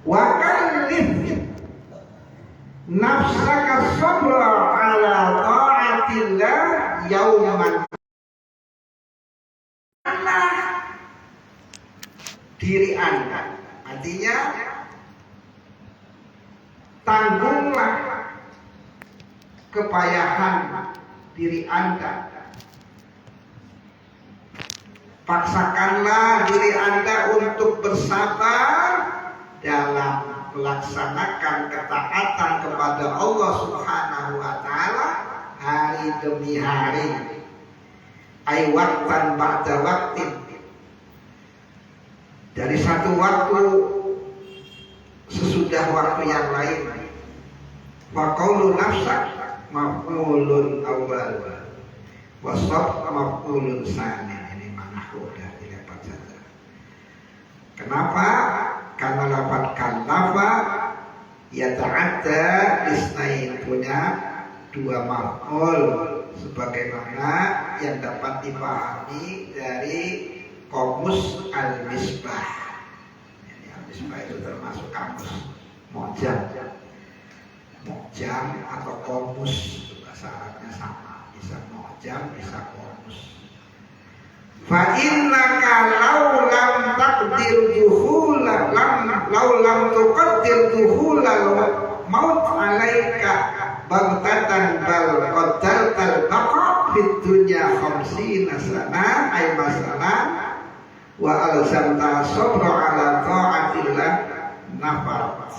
wa kallif nafsaka sabra ala ta'atillah yauman. Diri Anda, artinya tanggunglah kepayahan diri Anda, paksakanlah diri Anda untuk bersabar dalam melaksanakan ketaatan kepada Allah Subhanahu wa Ta'ala hari demi hari, ay waqtan ba'da waqtin, dari satu waktu sesudah waktu yang lain. Wa qaulu nafsak maf'ulun awal wa sab maf'ulun tsani. Ini manahu dari lepat saja. Kenapa? Karena lafaz kallafa yata'adda isnain, punya dua maf'ul sebagaimana yang dapat dipahami dari Qamus al-Misbah. Ini al-Misbah itu termasuk kamus Mu'jam. Mu'jam atau Qamus itu bahasa Arabnya sama, bisa Mu'jam, bisa Qamus. Fa innaka law lam taqdir duhula law lam tuqaddir duhula maut alaika baghtatan bal qaddaltal baqa fid dunya 50 sana ay masalah wa alzamta sabra ala ta'atillah nafat.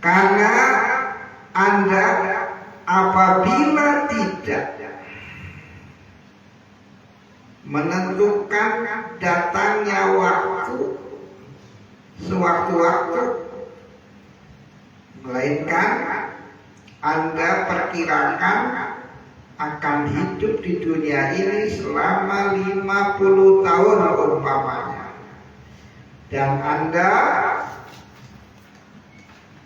Karena Anda apabila tidak menentukan datangnya waktu sewaktu-waktu, melainkan Anda perkirakan akan hidup di dunia ini selama 50 tahun umpamanya, dan Anda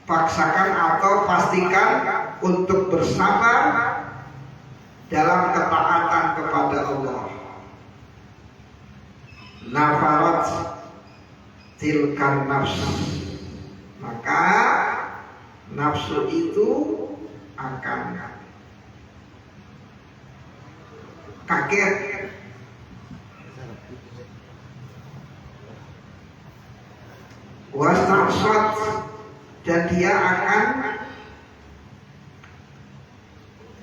paksakan atau pastikan untuk bersabar dalam ketaatan kepada Allah. Nafarat tilkan nafs, maka nafsu itu akan kaget, wastaksat, dan dia akan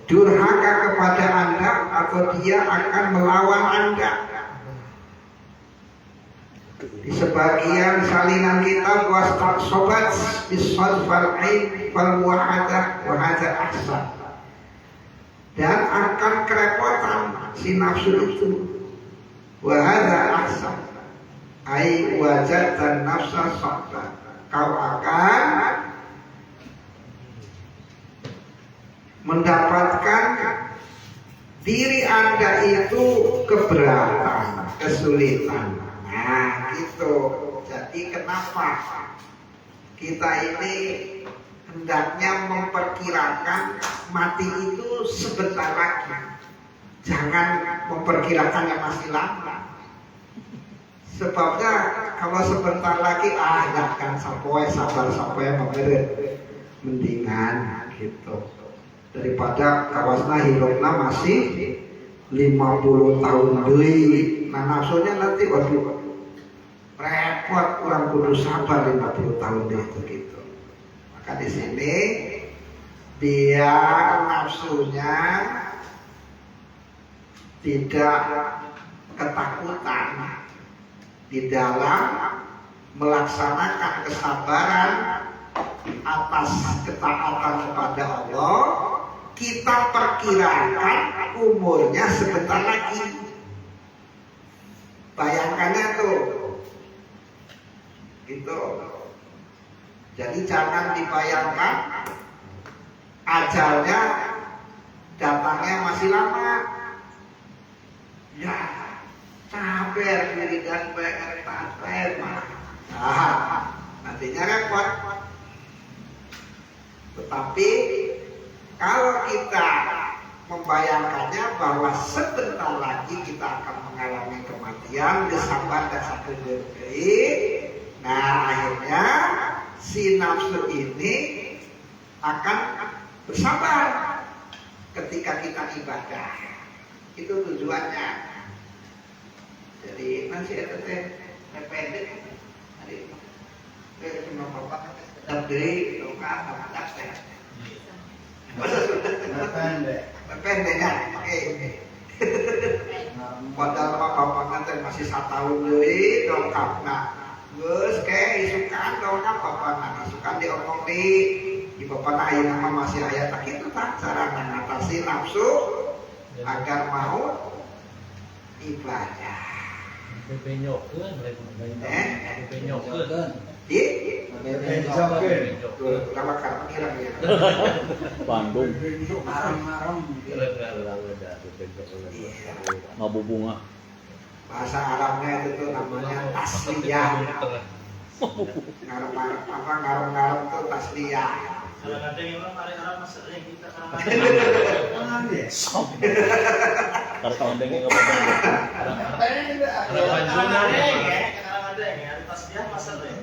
durhaka kepada Anda atau dia akan melawan Anda. Di sebagian salinan kitab wastaksobat bisad fal ain fal wahadah wahadah ahsan, dan akan kerepotan si nafsu itu. Wahadah ahsan ay wajad dan nafsa sabda, kau akan mendapatkan diri Anda itu keberatan, kesulitan. Nah gitu. Jadi kenapa kita ini hendaknya memperkirakan mati itu sebentar lagi, jangan memperkirakan yang masih lama. Sebabnya kalau sebentar lagi ya kan sampai sabar sampai memberet, mendingan gitu daripada kawasna hidupna masih 50 tahun deui. Nah nafsunya nanti waduh repot, kurang kudu sabar 50 tahun itu gitu. Maka di sini biar nafsunya tidak ketakutan di dalam melaksanakan kesabaran atas ketaatan kepada Allah, kita perkirakan umurnya sebentar lagi. Bayangkannya tuh gitu. Jadi jangan dibayangkan ajalnya datangnya masih lama. Ya, sabar diri dan PR nantinya repot. Tetapi kalau kita membayangkannya bahwa sebentar lagi kita akan mengalami kematian, bersabar dan satu detik, Nah, akhirnya si nafsu ini akan bersabar ketika kita ibadah. Itu tujuannya. Jadi nanti itu pendek. Jadi cuma bapak dari doa apa saya. Pendek kan? Oke. Padahal bapak nanti masih 1 tahun deui dongkap. Nah, geus kayak isukan dongkap bapak nanti isukan diomong di bapak ayeuna mah masih aya tak kitu tah cara ngatasi nafsu agar mau ibadah. Bebenyokeun, bebenyokeun. Lama karena kira ya. Bandung. Marem-marem. Mabu bunga. Bahasa Arabnya itu tuh namanya tasliyah. Ngarep-ngarep tuh tasliyah. Kalau ada yang orang hari Arab masuk kita sekarang. Karena kalau ada yang ngapa-ngapa. Kalau panjungan ya, sekarang ada yang hari tasbih masuk ya.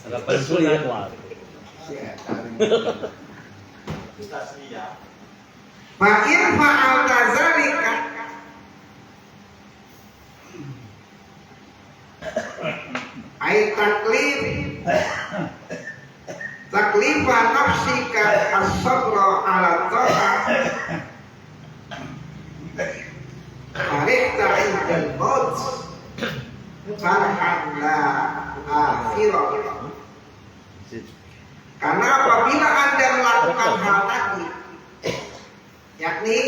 Ada pensulian lah. Tasbih. Fa'in fa'alta zalika ay taklifa nafsika as-sabra ala ta'ah farihta indal maut farhan la akhirah. Karena apabila Anda melakukan hal tadi, yakni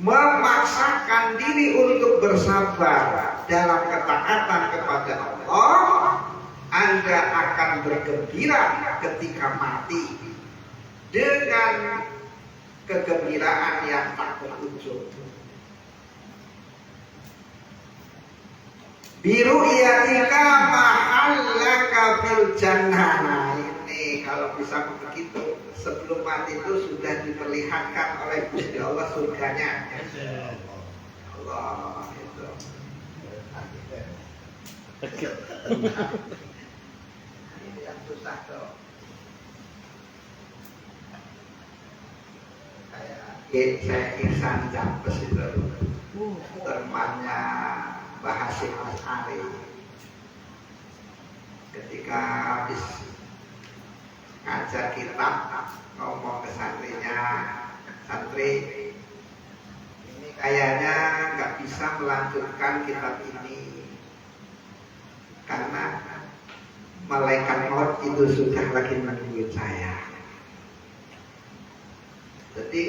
memaksakan diri untuk bersabar dalam ketaatan kepada Allah, Anda akan bergembira ketika mati dengan kegembiraan yang tak berujung. Biru iatika mahallaka fil jannah. Nah, ini kalau bisa begitu sebelum mati itu sudah diperlihatkan oleh Gusti Allah surganya. Allah itu. Ini yang susah tuh. Kayak saya Ihsan Jampes itu temannya Bahasim Mas Ari. Ketika habis ngajar kitab ngomong ke santrinya, santri ini kayaknya nggak bisa melanjutkan kitab ini karena malaikat maut itu sudah lagi menunggu saya. Jadi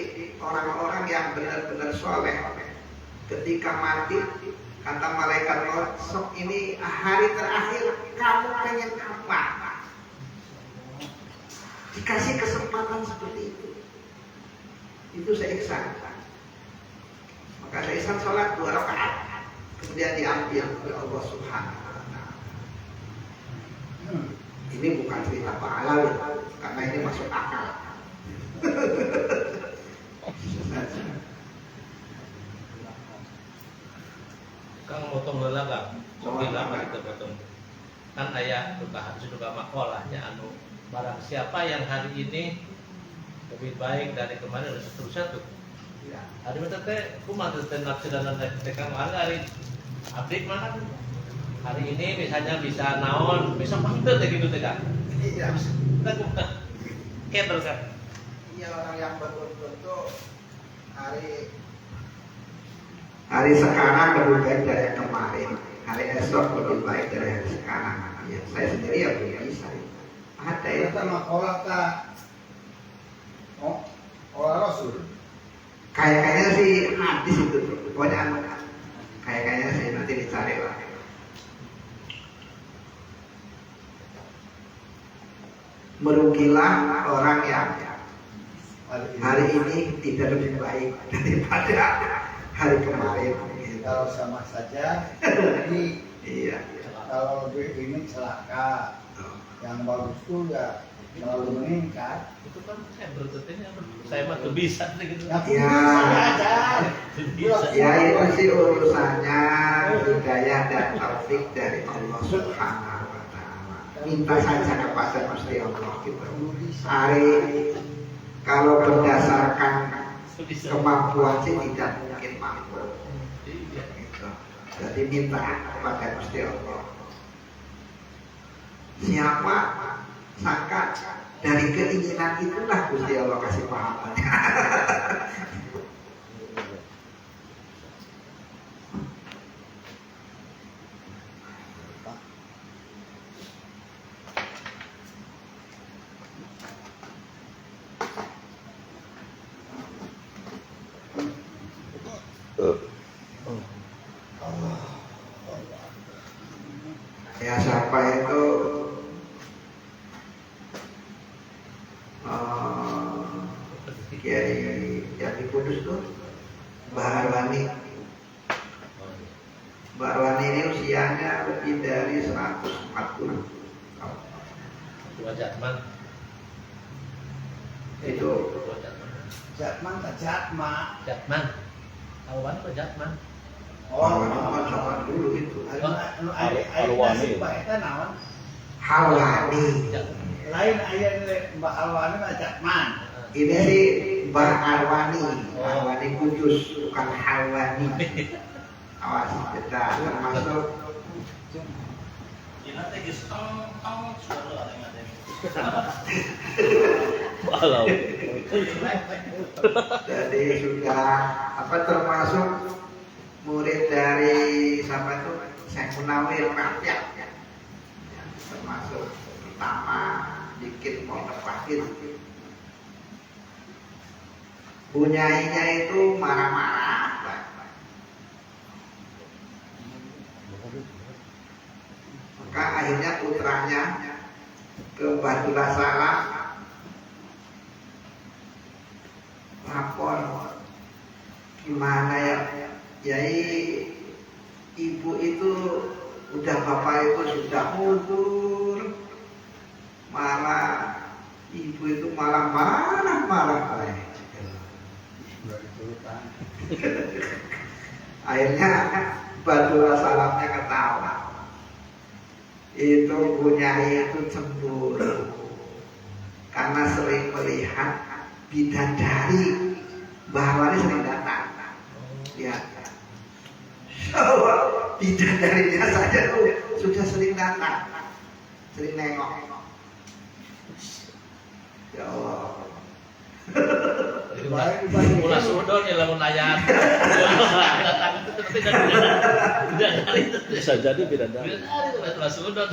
orang-orang yang benar-benar soleh ketika mati, kata malaikat maut, sok ini hari terakhir kamu pengen apa? Dikasih kesempatan seperti itu saya Ihsan. Maka saya Ihsan sholat 2 rakaat, kemudian diambil oleh Allah Subhanahu wa Ta'ala. Ini bukan cerita pahala, karena ini masuk akal. Kang potong heula Kang. Sok lama kita potong. Kan aya suka makolahnya anu barang siapa yang hari ini lebih baik dari kemarin dan seterusnya tuh. Ya. Hari itu teh kumaha teh nafsu dan Kang hari abdi mana tuh? Hari ini misalnya bisa naon, besok mantep teh gitu teh Kang. Iya. Kita kumaha? Keter kan. Iya, orang yang betul-betul hari sekarang lebih baik dari yang kemarin, hari esok lebih baik dari hari sekarang. Ya, saya sendiri ya belum bisa. Ada ya sama olah tak olah Rasul. Kayaknya sih hadis itu pokoknya kayaknya sih nanti dicari lah. Merugilah orang yang hari ini tidak lebih baik daripada hari kemarin. Kalau sama saja, jadi Iya. kalau ini celaka, yang bagus tuh ya selalu meningkat. Itu kan saya bertetenya saya mah tuh bisa gitu. Ya, Ya. Bisa. Ya itu sih urusannya hidayah dan taufik dari Allah Subhanahu wa Ta'ala. minta saja kepada Gusti Allah gitu. Hari kalau berdasarkan kemampuan sih tidak mungkin mampu. Gitu. Jadi minta kepada Gusti Allah. Siapa sangka dari keinginan itulah Gusti Allah kasih pahalanya. Ya siapa itu Kiai yang di Kudus tuh Mbah Arwani. Mbah Arwani ini usianya lebih dari 140 tahun. Tua Jatman. Itu Tua Jatman. Jatman tak Jatma. Jatman. Awan atau Jatman? Arwani zaman dulu itu. Arwani. Mbak Eta naon? Halwani. Lain ayat Mbak Alwani mah Jatman. Ini sih Mbah Arwani, Arwani Kudus, bukan Halwani. Awas kita termasuk Walau. jadi sudah termasuk murid dari siapa itu Syekh Munawir Rakyat ya. Termasuk pertama dikit mau tepatin. Bunyainya itu marah-marah. Maka akhirnya putranya ke Batula Salam lapor, gimana ya, Yai, ibu itu udah bapak itu sudah mundur, malah ibu itu malah marah-marah. Akhirnya Batula Salamnya ketawa. Itu Bunyai itu cemburu karena sering melihat bidadari bahwa ini sering datang. Lihat, bidadarinya saja tuh sudah sering datang, sering nengok. Ya Allah. Mula sudon ya lamun ayat. Datang itu tapi dari itu. Bisa jadi bidadari. Mula sudon.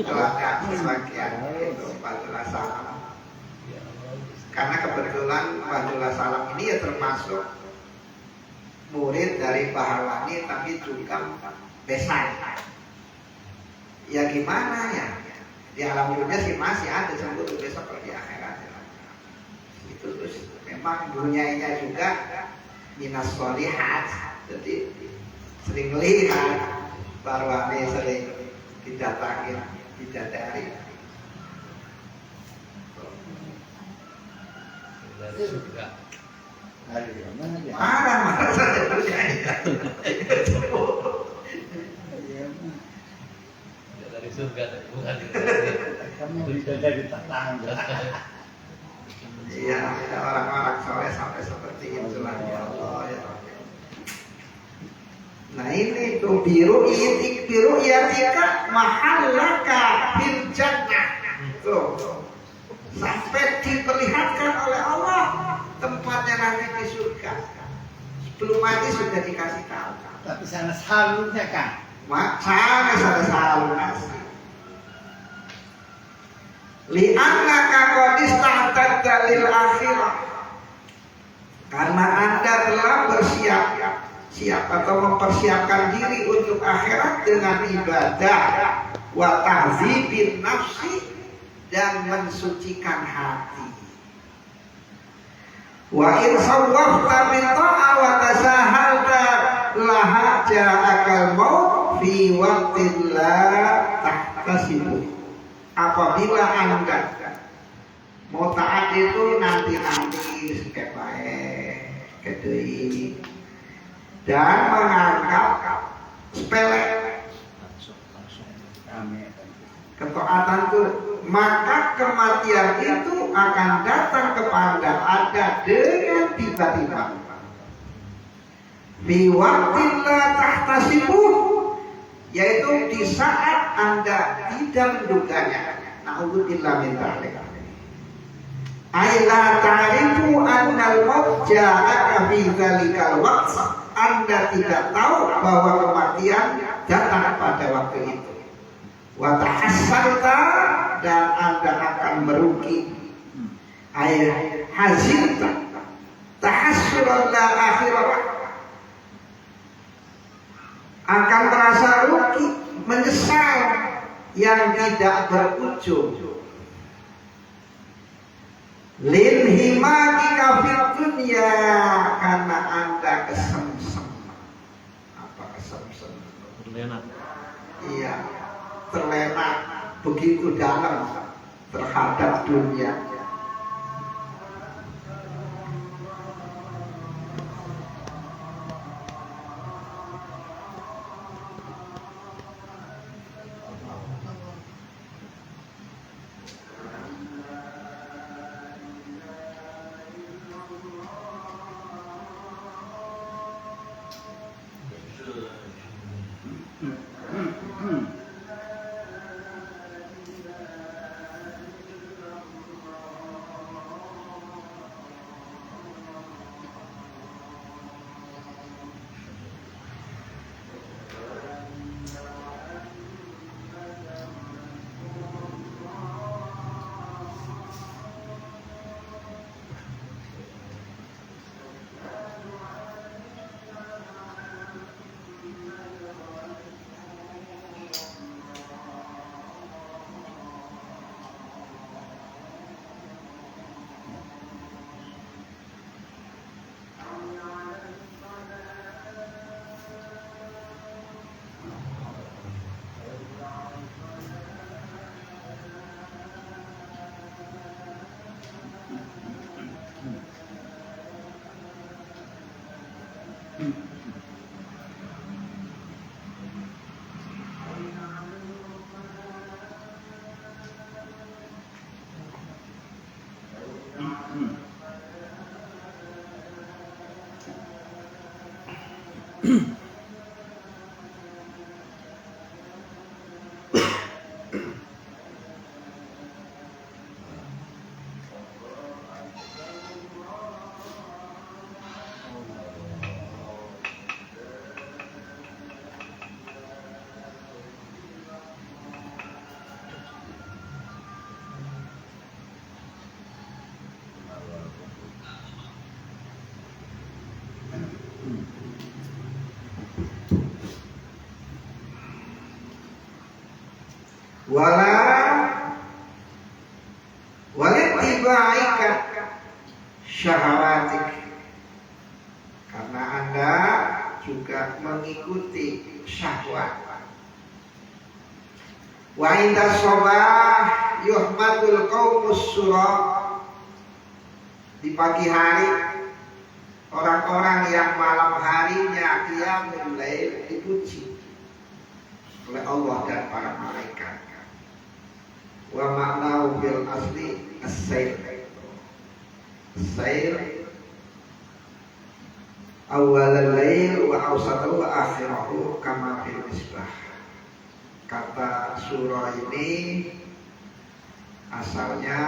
Doakan sebagian itu Batula Salam. Karena kebetulan Batula Salam ini ya termasuk murid dari Baharwani tapi juga besan. Ya gimana ya? Di alam dunia sih masih ada sebut besok pergi akhirat. Itu terus memang dunianya juga minas sholihat, jadi sering lihat Barwani sering didatangi bidadari. Dari surga. Marah saja dunianya. Dari surga bukan Kamu bisa jadi tetangga. Iya, ada orang-orang soleh sampai seperti itulah ya Allah ya. Nah ini tuh biru yatika mahallaka fil jannah. Tuh. Sampai diperlihatkan oleh Allah tempatnya nanti di surga. Sebelum mati sudah dikasih tahu. Tapi sana salurnya kan. Sana selalu nasi. Li'annaka qad ista'tadta lil akhirah. Karena Anda telah siap atau mempersiapkan diri untuk akhirat dengan ibadah wa tahdzibin nafsi dan mensucikan hati. Wa in sawwafta bil ta'a wa tasahalta laha ja'akal maut fi waqtin la tahtasibu. Apabila Anda mau taat itu nanti sekep bae, kedeui dan menganggap sepele ketaatan itu, maka kematian itu akan datang kepada Anda dengan tiba-tiba. Fi waqtin la tahtasibuh, yaitu di saat Anda tidak menduganya. Na'udzubillah min dzalik. Ai la ta'rifu anna al-maut ja'aka fi dzalikal waqt. Anda tidak tahu bahwa kematian datang pada waktu itu. Wa tahassarta, dan Anda akan merugi. Ai hazilta tahassuran la akhirah, akan merasa rugi, menyesal yang tidak berujung. Lil himaki kafir dunia, karena Anda kesemsem. Apa kesemsem? Terlena. Iya, terlena begitu dalam terhadap dunia. Walitibaika syahawatik, karena Anda juga mengikuti syahwat. Wa inda shabah yuhmadul qaumus surah, di pagi hari orang-orang yang malam harinya qiyamul lail dipuji oleh Allah dan para malaikat. Wa ma'nahu bil asli as-sair. As-sair awal al-lail wa awsatahu wa akhirahu kama fil misbah. Kata surah ini asalnya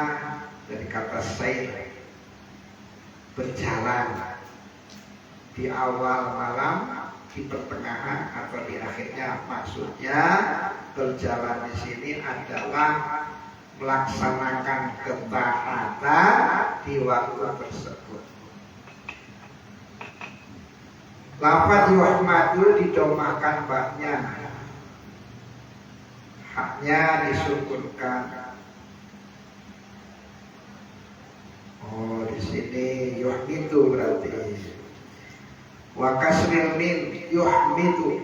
dari kata sair, berjalan di awal malam, di pertengahan atau di akhirnya. Maksudnya berjalan di sini adalah melaksanakan ketaatan di waktu tersebut. Lafaz yuhmadu didomahkan baknya, haknya disukunkan. Oh, di sini yuhmidu berarti. Wa kasril min yuhmidu,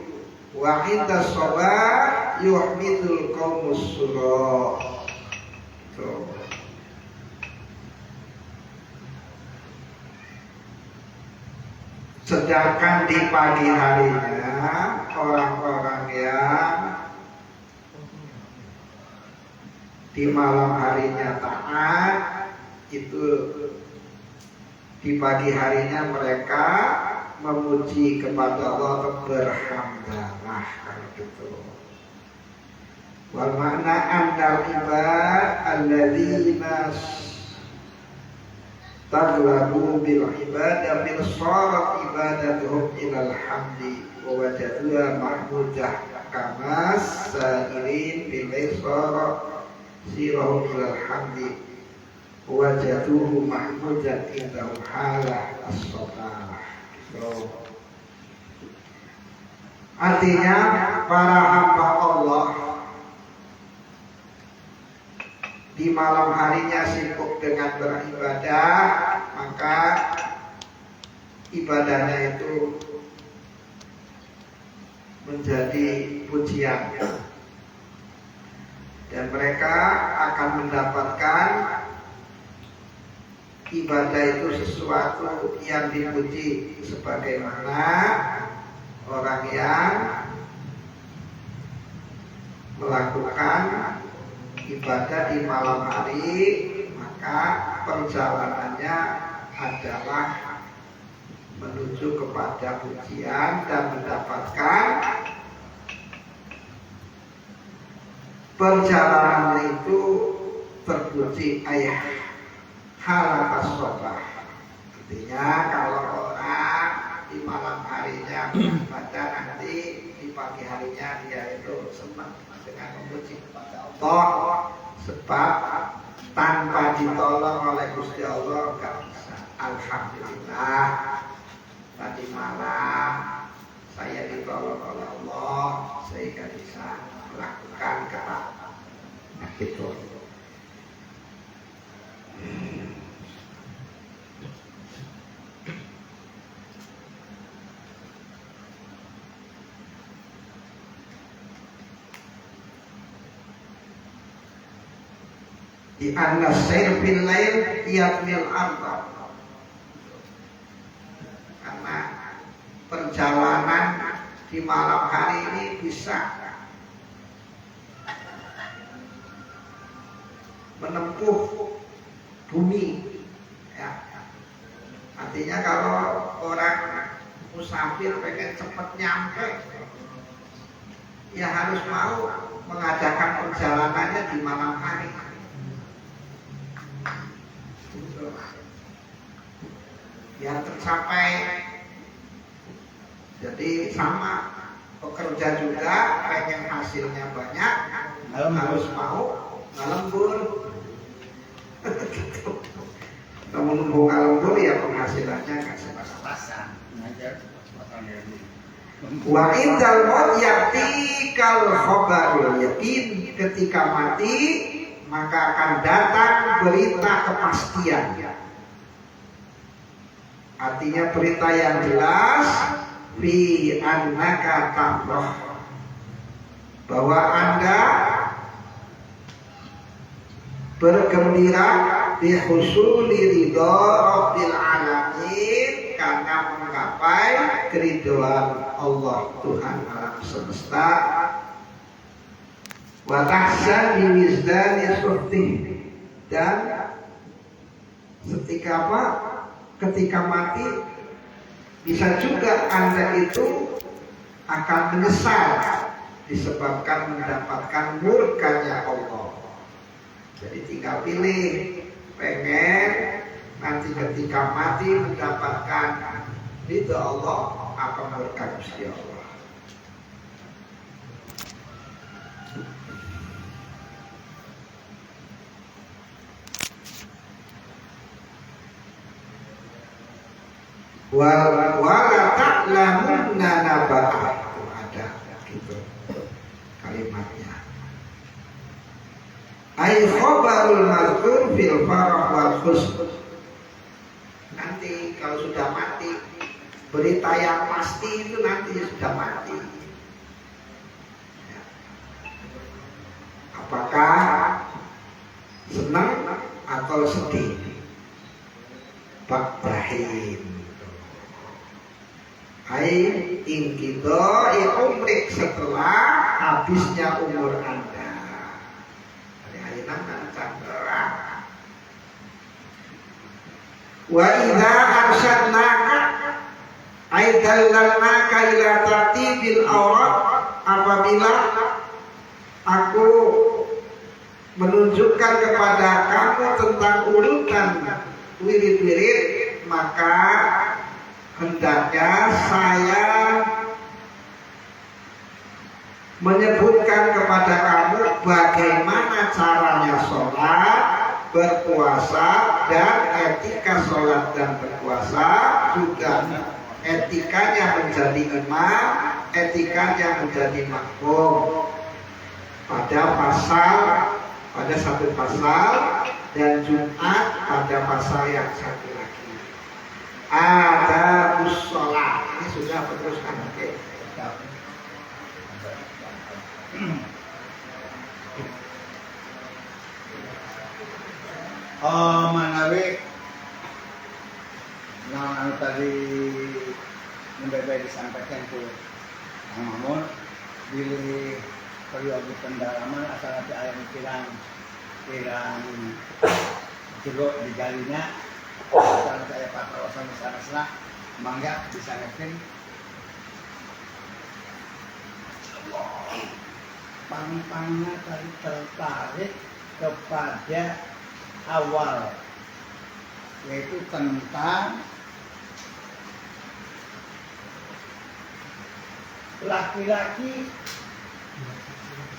wa inda shabah yuhmidul qaumus surah. Sedangkan di pagi harinya orang-orang yang di malam harinya taat, itu di pagi harinya mereka memuji kepada Allah, berhamdalah kalau gitu. Wal makna annal ibad alladzina taglabu bil ibadah min sharat ibadatuhum ilal hamdi wa wajaduha mahmudah kamas sa'irin bilai sharat sirahum ilal hamdi wajaduhu mahmudan indahu halah as-salah. Artinya para hamba Allah di malam harinya sibuk dengan beribadah, maka ibadahnya itu menjadi pujian, dan mereka akan mendapatkan ibadah itu sesuatu yang dipuji, sebagaimana orang yang melakukan ibadah di malam hari, maka perjalanannya adalah menuju kepada pujian dan mendapatkan perjalanan itu terpuji ayah halakas sobah. Artinya kalau orang di malam harinya beribadah, nanti di pagi harinya dia itu senang dengan memuji kepada Allah, sebab tanpa ditolong oleh Gusti Allah nggak bisa. Alhamdulillah tadi malam saya ditolong oleh Allah sehingga bisa melakukan ketaatan. Nah, gitu. Di anna sayr fil lail yatmil arba, karena perjalanan di malam hari ini bisa menempuh bumi, ya. Artinya kalau orang musafir pengen cepat nyampe, ya harus mau mengadakan perjalanannya di malam hari. Biar tercapai. Jadi sama pekerja juga pengen hasilnya banyak, harus mau ngelembur. Namun nunggu ngelembur ya penghasilannya nggak sepasan. Wa indal maut yati kal khabarul yakin, ketika mati maka akan datang berita kepastian. Artinya berita yang jelas, fi annaka tamroh, bahwa Anda bergembira bi husuli ridha rabbil alamin, karena menggapai keridhaan Allah Tuhan alam semesta. Wa tahsan bi wizdani suhti, dan ketika apa? Ketika mati bisa juga Anda itu akan menyesal disebabkan mendapatkan murkanya Allah. Jadi tinggal pilih, pengen nanti ketika mati mendapatkan ridha Allah apa murka Gusti Allah. Wala ta'lamunna naba'ah, itu ada gitu kalimatnya. Ai khabarul mazkur fil farah wal khusn. Nanti kalau sudah mati, berita yang pasti itu nanti sudah mati. Apakah senang atau sedih? Bakrahim. Hai ingkidoi umrik, setelah habisnya umur Anda. Hari ayat Wa idza arsyadnaka ay dallalnaka ila tartibil awrat, apabila aku menunjukkan kepada kamu tentang urutan wirid-wirid, maka hendaknya saya menyebutkan kepada kamu bagaimana caranya sholat, berpuasa, dan etika sholat dan berpuasa, juga etikanya menjadi imam, etikanya menjadi makmum pada satu pasal, dan Jumat pada pasal yang satu lagi. Ada sholat. Ini sudah teruskan, oke. Manawi yang tadi mendapat disampaikan ke Kang Mamun pilih periode pendalaman asal nanti ayam kirang jeruk digalinya asal saya Pak kawasan sana mangga bisa ngerti pang-pangnya tadi tertarik kepada awal, yaitu tentang laki-laki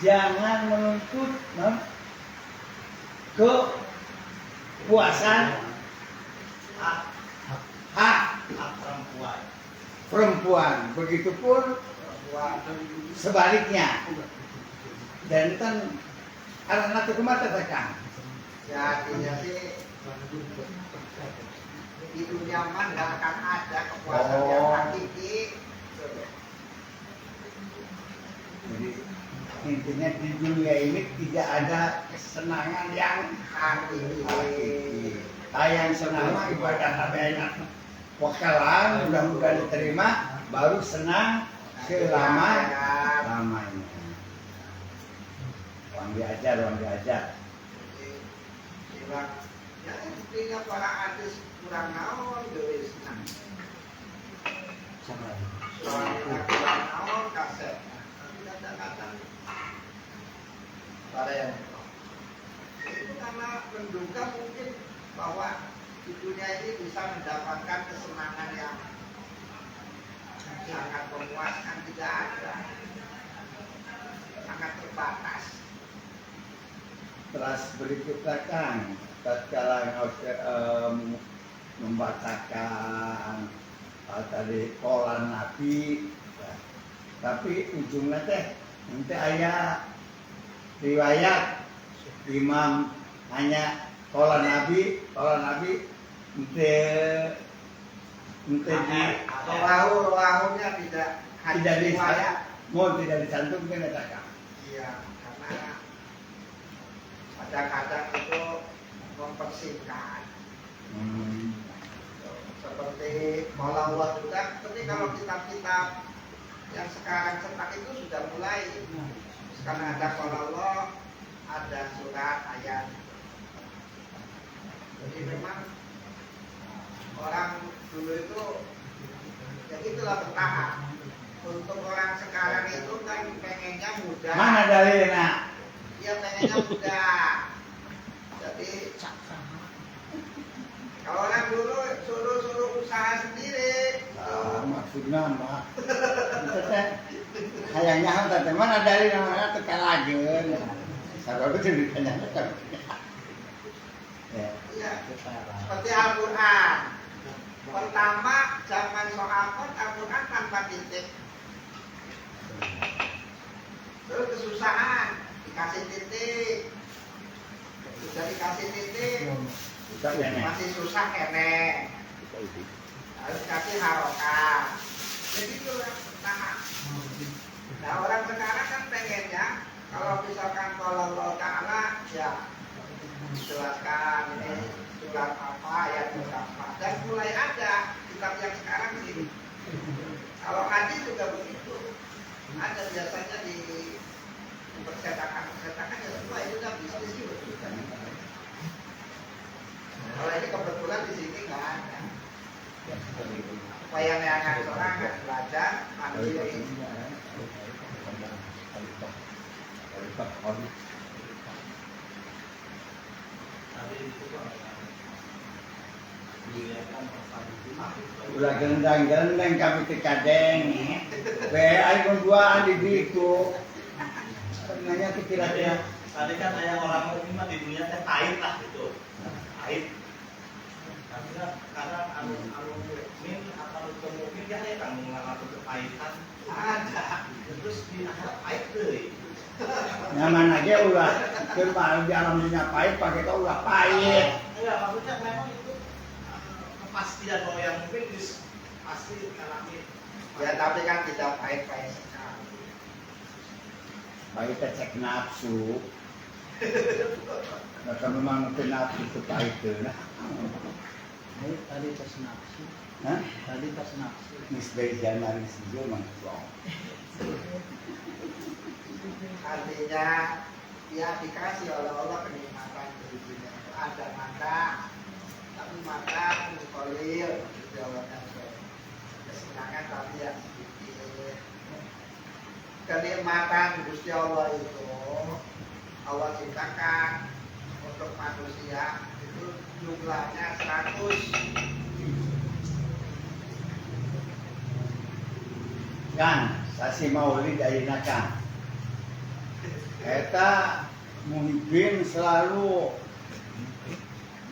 jangan menuntut kepuasan hak perempuan, begitupun sebaliknya. Dan kan anak-anak itu mata tekan. Jadinya sih itu nyaman, nggak akan ada kepuasan yang hakiki. Jadi intinya di dunia ini tidak ada kesenangan yang hakiki. Yang senang ibadah tabiat wakalan mudah-mudahan diterima, baru senang selama-lamanya. Orang diajar. Ya intinya para hadis kurang naon deui senang. Soalnya kurang naon kaset. Kadang-kadang ada yang itu karena menduga mungkin bahwa di dunia ini bisa mendapatkan kesenangan yang sangat memuaskan, tidak ada, sangat terbatas. Terus berikutnya kan tatkala membacakan tadi qolan Nabi, tapi ujungnya teh nanti ayat riwayat imam hanya qolan Nabi ente di Rahu-rahunya tidak riwayat. Tidak dicantumkan ya. Iya, karena kadang-kadang itu mempersingkat. Seperti kalau Allah juga, seperti kalau kitab-kitab yang sekarang cetak itu sudah mulai. Sekarang ada kalau Allah, ada surat ayat. Jadi memang orang dulu itu ya itulah bertahap. Untuk orang sekarang itu kan pengennya mudah. Mana dalilnya? Dia pengennya mudah. Jadi kalau orang dulu suruh usaha sendiri. Maksudnya mah. Kayaknya hantar teman ada dari namanya tekan lagi. Sabar itu ditanya kan. Iya. Seperti Al-Quran. Pertama zaman sahabat Al-Quran tanpa titik. Terus kesusahan dikasih titik. Sudah dikasih titik. Masih susah kene. Harus kasih harokat. Jadi itu yang pertama. Nah orang sekarang kan pengennya kalau misalkan kalau Allah Ta'ala ya dijelaskan ini surat apa ayat berapa, dan mulai ada kitab yang sekarang sih. Kalau hadis juga begitu. Ada biasanya di percetakan ya semua itu kan bisnis juga. Kalau ini kebetulan di sini nggak ada. Ulah gendang-gendang kami tekadeng. Be ayo dua di itu. Sebenarnya kira-kira Tadi kan ayah orang mukmin mah di dunia teh pahit lah gitu. Pahit. Karena anu mukmin atau mukmin kan ya kan mengalami kepahitan ada. Terus di akhirat pahit deh. nyaman aja ulah kemarin di alam dunia pahit pakai kau ulah pahit. Enggak, maksudnya memang itu kepastian bahwa yang mungkin pasti alami. Ya tapi kan tidak pahit-pahit sekali. Pahit cek nafsu. Nah, kalau memang itu nafsu itu pahit tuh. Nah. Tadi tas nafsu. Hah? Tadi tas nafsu. Misbah Januari sejauh mana? Artinya ya dikasih oleh Allah kenikmatan di dunia itu ada mata, tapi mata mukolil jawabannya kesenangan tapi ya sedikit. Kenikmatan Gusti Allah itu Allah ciptakan untuk manusia itu jumlahnya 100. Kan, sasi maulid ayeuna kan. Eta Muhyiddin selalu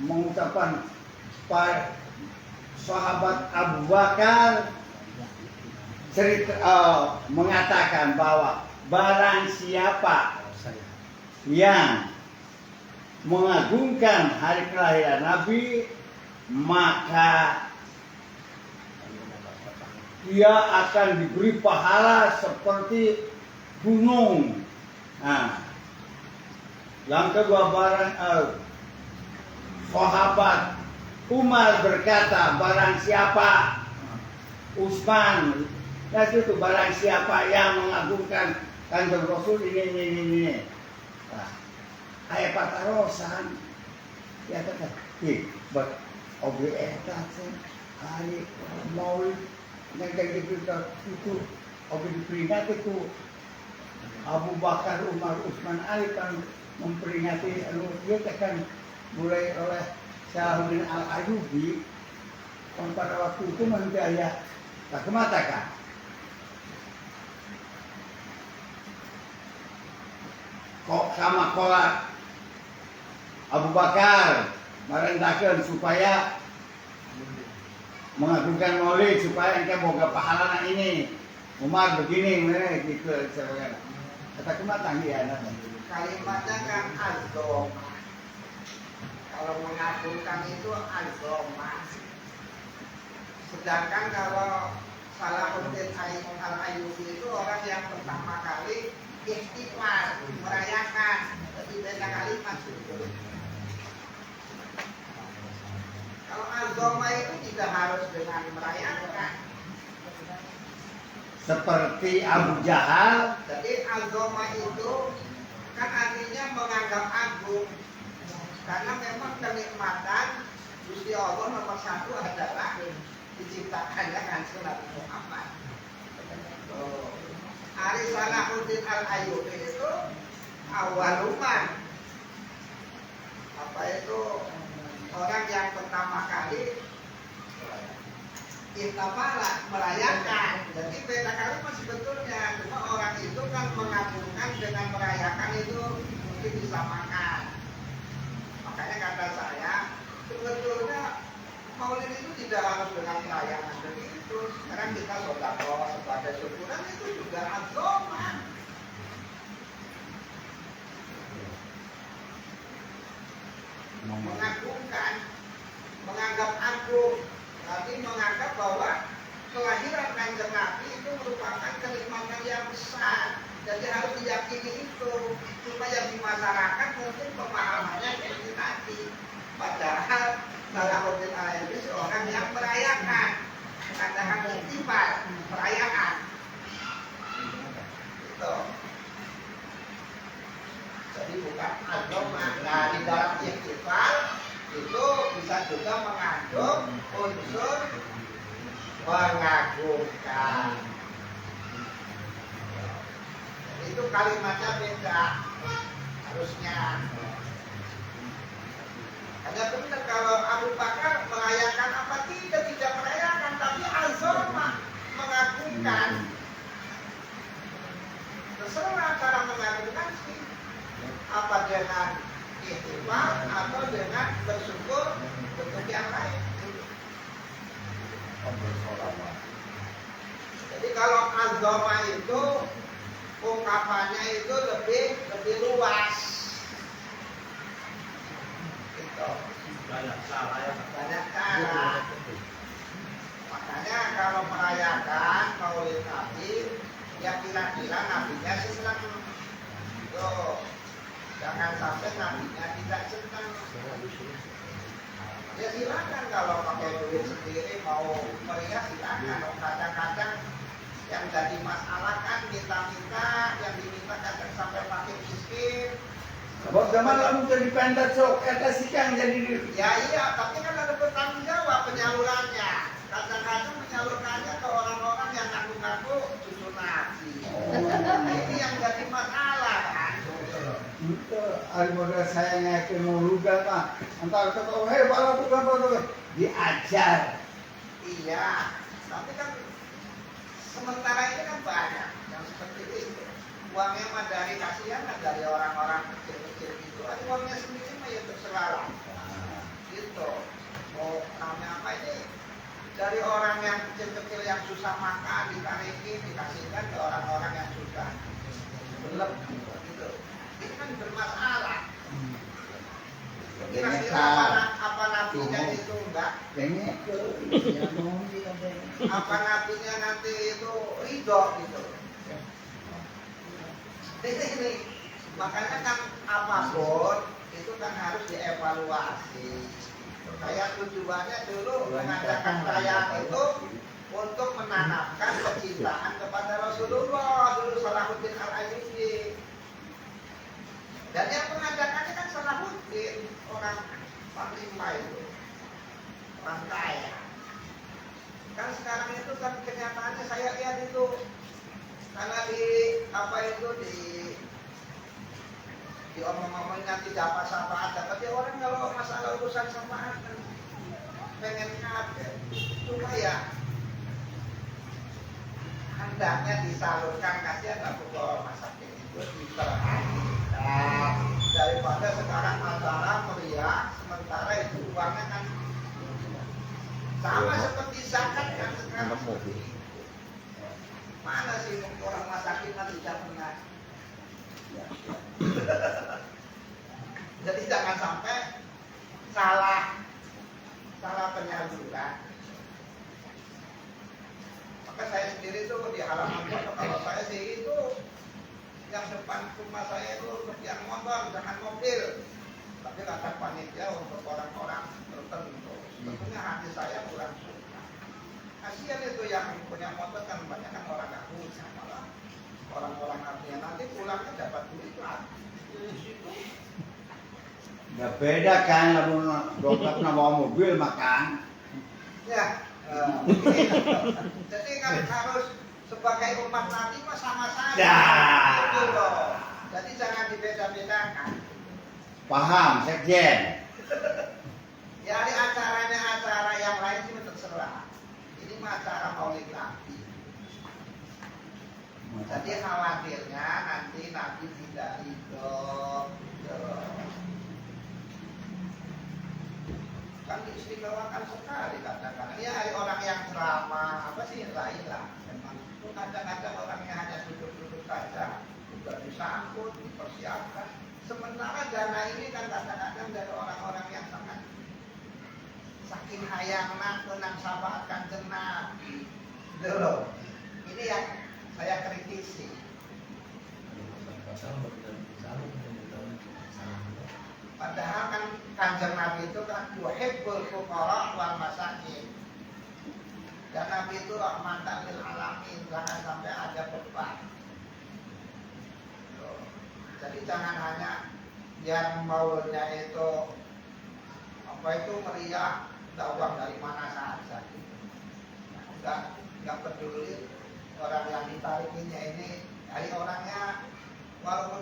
mengucapkan para sahabat Abu Bakar mengatakan bahwa barang siapa yang mengagungkan hari kelahiran Nabi maka dia akan diberi pahala seperti gunung. Nah, yang kedua barang sahabat Umar berkata barang siapa Utsman, nah itu barang siapa yang mengagungkan Kanjeng Rasul ini. Nah, ayat patarosan ya kata, but obe eta hari maulid yang diberikan itu obe diperingati itu Abu Bakar, Umar, Utsman, Ali kan memperingati dia akan mulai oleh Salahuddin Al-Ayyubi pada waktu itu menjaya tak kematakan kok sama kolak Abu Bakar merendahkan supaya mengagungkan maulid supaya engkau boga pahala ini Umar begini gitu kata kematang ya Kalimatnya kan azoma. Kalau mengagungkan itu azoma. Sedangkan kalau Salahuddin Al-Ayyubi itu orang yang pertama kali istighfar, merayakan. Jadi beda kalimat itu. Kalau azoma itu tidak harus dengan merayakan. seperti Abu Jahal. Jadi azoma itu kan artinya menganggap agung. Karena memang kenikmatan Gusti Allah nomor satu adalah diciptakannya kan Nabi Muhammad. Ari Salahuddin Al-Ayyubi itu awaluman. Apa itu orang yang pertama kali Iktafala merayakan. Jadi beda kalimat sebetulnya. Cuma orang itu kan mengagungkan dengan merayakan itu mungkin disamakan. Makanya kata saya sebetulnya maulid itu tidak harus dengan merayakan begitu. Sekarang kita sedekah sebagai syukuran itu juga agama. Mengagungkan, menganggap agung. Tapi menganggap bahwa kelahiran Kanjeng Nabi itu merupakan kenikmatan yang besar. Jadi harus diyakini itu. Cuma yang di masyarakat mungkin pemahamannya seperti tadi. Padahal Salahuddin Al-Ayyubi seorang yang merayakan. Katakan istighfar, perayaan. Gitu. Jadi bukan agama. Nah di dalam istighfar itu bisa juga mengandung unsur mengagumkan. Itu kalimatnya beda harusnya. Ada benar kalau Abu Bakar merayakan apa tidak merayakan, tapi azama mengagungkan. Terserah cara mengagungkan sih, apa dengan ihtifal atau dengan bersyukur untuk yang lain. Jadi kalau azama itu ungkapannya itu lebih luas. Gitu. Banyak salah ya. Banyak cara. Makanya kalau merayakan Maulid Nabi, ya kira-kira nabinya sih senang. Tuh, jangan sampai nabinya tidak senang. Ya silakan kalau pakai duit sendiri mau meriah silakan. Kadang-kadang yang jadi masalah kan minta-minta, yang diminta kadang sampai makin miskin. Sebab zaman lalu jadi pendat sok, ada sikang jadi. Ya iya, tapi kan ada bertanggung jawab penyalurannya. Kadang-kadang menyalurkannya ke orang-orang yang ngaku-ngaku cucu Nabi. Ini yang jadi masalah kan. Itu ada modal saya ngaku mau luga mah. Antar kata, hei bala bukan apa diajar. Iya, tapi kan sementara ini kan banyak yang seperti itu. Uangnya mah dari kasihan kan dari orang-orang kecil-kecil itu. Uangnya sendiri mah ya terserah lah. Gitu. Mau namanya apa ini? Dari orang yang kecil-kecil yang susah makan ditarikin dikasihkan ke orang-orang yang susah. Belum gitu. Ini kan bermasalah. Kira-kira apa nabinya itu enggak? Apa nabinya nanti itu ridho gitu. Ini makanya kan apapun itu kan harus dievaluasi. Kayak tujuannya dulu mengadakan perayaan itu untuk menanamkan kecintaan kepada Rasulullah dulu Salahuddin Al-Ayyubi. Dan yang mengadakannya kan Salahuddin, orang panglima itu, orang kaya. Kan sekarang itu kan kenyataannya saya lihat itu karena di apa itu di omong-omong nanti dapat syafaat, tapi orang kalau masalah urusan syafaat kan pengen kabeh. Cuma ya hendaknya disalurkan, kasihan Abu Bakar masakin itu diperhatikan daripada sekarang acara meriah sementara itu uangnya kan sama seperti zakat kan sekarang. Mana sih orang masakin kan tidak pernah. Jadi jangan sampai salah penyaluran. Maka saya sendiri tuh di halaman pondok kalau saya sih itu yang depan rumah saya itu yang motor jangan mobil. Tapi kata panitia untuk orang-orang tertentu. Tentunya hati saya kurang suka. Kasihan itu yang punya motor kan banyak kan orang nggak punya malah orang-orang artinya nanti pulangnya dapat duit lah. Nggak beda kan, lalu dokter bawa mobil makan. Ya, jadi kan harus sebagai umat Nabi mah sama saja. Ya. Gitu loh. Jadi jangan dibeda-bedakan. Paham, sekjen. Ya ada acara yang lain sih terserah. Ini mah acara Maulid Nabi. Jadi khawatirnya nanti Nabi tidak hidup. Kan diistimewakan sekali kadang-kadang. Ya ada orang yang ceramah apa sih lain lah. Memang itu kadang-kadang orang yang hanya duduk-duduk saja juga disambut, dipersiapkan. Sementara dana ini kan kadang-kadang dari orang-orang yang sangat saking hayangna menang syafaat Kanjeng Nabi. Dulu. Ini yang saya kritisi. Padahal kan Kanjeng Nabi itu kan yuhibbul fuqara wal masakin. Dan Nabi itu rahmatan lil alamin, jangan sampai ada beban. Jadi jangan hanya yang maulidnya itu apa itu meriah, uang dari mana saja. Enggak peduli orang yang ditarikinya ini dari orangnya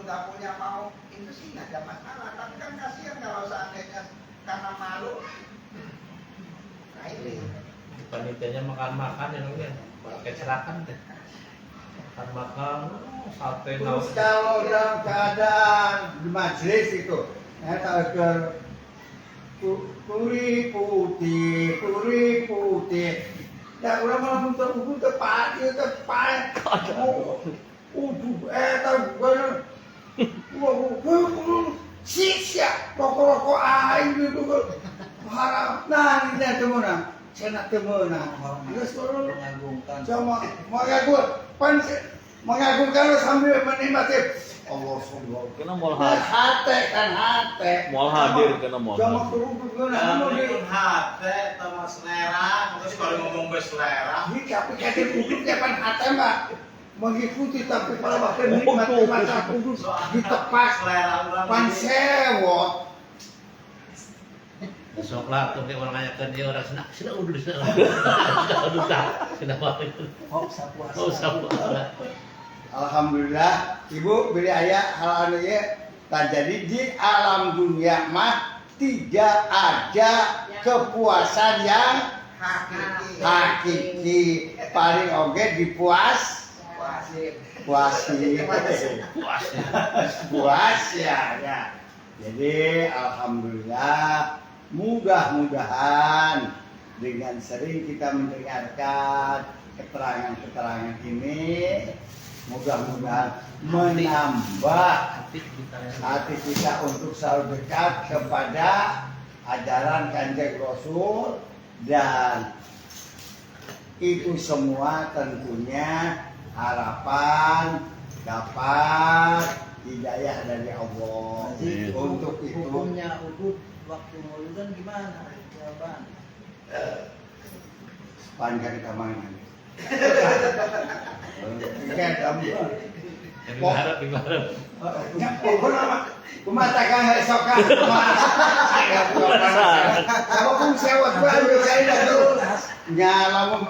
nggak punya mau itu sih nggak ada masalah. Tapi kan kasihan kalau seandainya karena malu. Nah ini. Panitianya makan-makan ya dong ya. Pakai serakan deh. Makan sate Terus kalau dalam keadaan di majelis itu, ada puri putih. Ya orang malam untuk ubu tepat, itu tepat. Tahu bukan? Sisa rokok air itu harap. Nah ini ada mana? Saya nak temenang. Terus kalau Mengagungkan. sama mengagumkan sambil menikmati Allah subhanahu. Kena moal hadir. Hati. Moal hadir kena moal Sama hadir. kerupuk guna Kamu di pun hati sama selera, terus kalau ngomong berselera, di tapi kaki kuduk depan hati mbak mengikuti tapi pada waktu nikmati masa kuduk ditepak selera orang pansewot. Besok lah tuh kayak orang nanyakan dia orang senang sudah udah sudah Hok sapuasa. mau sabar. Alhamdulillah ibu beli ayah hal anu ya tak jadi di alam dunia mah tidak ada kepuasan yang hakiki paling oge dipuas puas ya. Jadi alhamdulillah mudah-mudahan dengan sering kita mendengarkan keterangan-keterangan ini mudah-mudahan menambah hati kita untuk selalu dekat kepada ajaran Kanjeng Rasul dan itu semua tentunya harapan dapat hidayah dari Allah. Jadi Untuk itu hukumnya udut waktu maulidan gimana? Jawaban. panjang kita main. Kan kamu. Gimana? Kumatakan esokan. Apa pun sewot baru saya terus. Nyalamun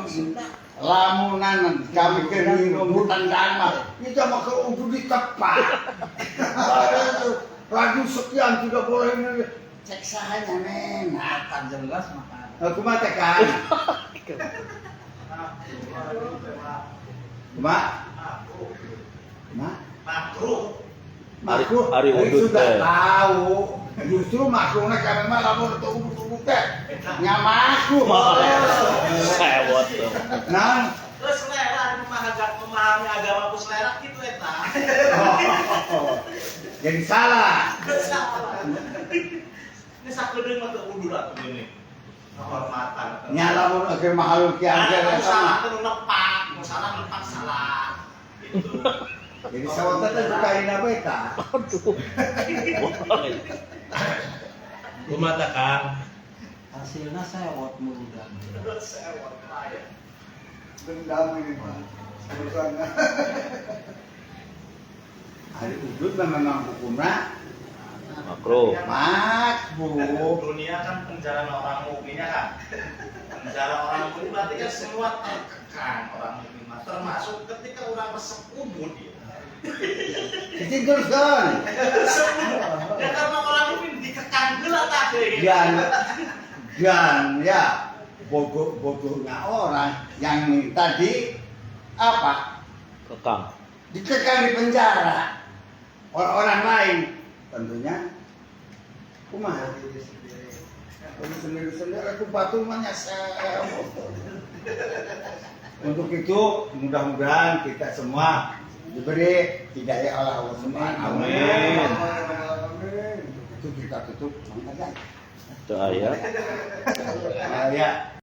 lamunan kami ke rumputan dama. Ini cuma ke ubu ditepak. Lagu sekian tidak boleh cek sahanya men. Makan jelas makan. Aku matakan. Makruh Hari udut sudah teh. tahu. Justru makruhnya kami mah lamun untuk udut teh. Nya makruh. Sewot tuh. Nah, terus selera memahami agama ku selera gitu eta. jadi salah. Ini sakedeung mah teu udur atuh gini. Kehormatan. Nya lamun ke makhluk yang Ada sama. salah teu nepak, nu salah nepak salah. Gitu. Jadi sawat teh sukain apa eta? Kumata Kang. Hasilnya sewot muludan. Sewot lain. Dendam ini Pak. Urusannya. Hari udut memang hukumnya Makro. makruh. Dunia kan penjara orang mukminnya kan. Penjara orang mukmin berarti kan semua terkekang orang mukmin mah, termasuk ketika orang resep ubud ya. Cicing teruskan. Ya karena orang mukmin dikekang heula tadi. Dan ya bodohnya orang yang tadi apa? Kekang. Dikekang di penjara orang lain tentunya kumaha sendiri aku patungannya saya. Untuk itu mudah-mudahan kita semua diberi hidayah oleh Allah Subhanahu wa taala. Amin. Itu kita tutup. Itu ayat. Ya.